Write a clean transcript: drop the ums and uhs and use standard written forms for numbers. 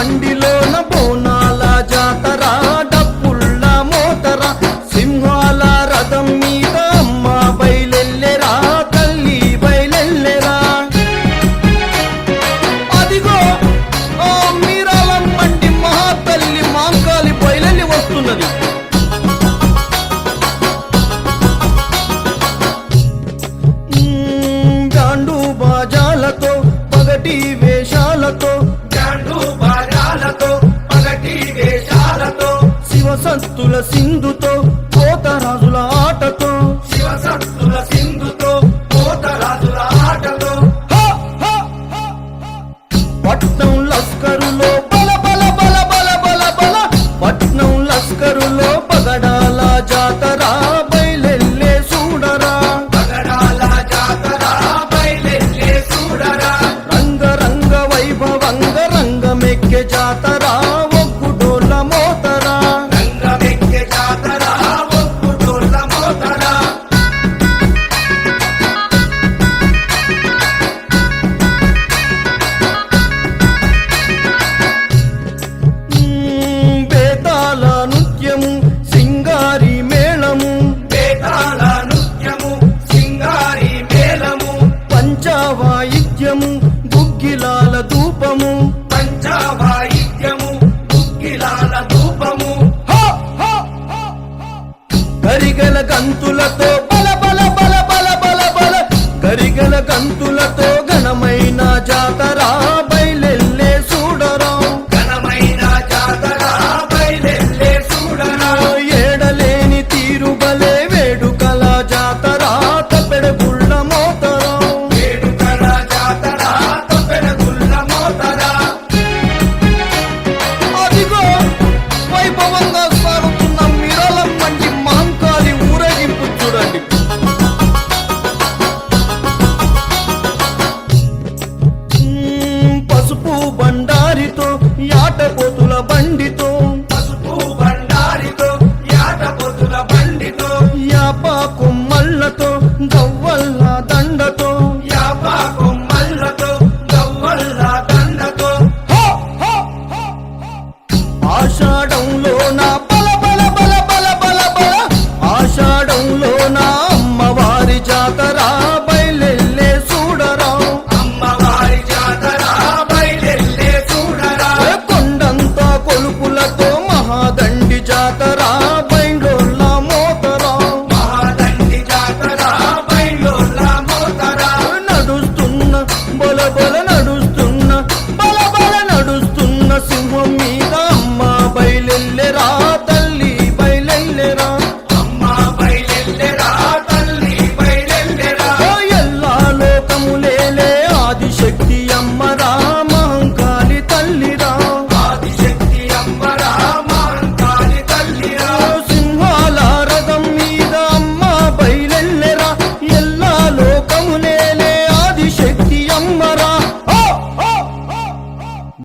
మండిలోన బోనాల జాతర డప్పుళ్ళ మోతర సింహాల రథం మీద అమ్మ బయలెల్లెరా తల్లి బయలెల్లెరా అదిగో ఆ మీరాలం మండి మహాతల్లి మాంకాలి బయలెల్లి వస్తున్నది గాండు బాజాలతో పగటి వేషాలతో శివసత్తుల సింధుతో కోతరాజుల ఆటతో పట్నం లస్కరులో బల బల బల బల బల బల పట్నం లస్కరులో పగడాల జాతర బయలెల్లే చూడరా రంగ రంగ వైభవంగ రంగమెక్కే జాతర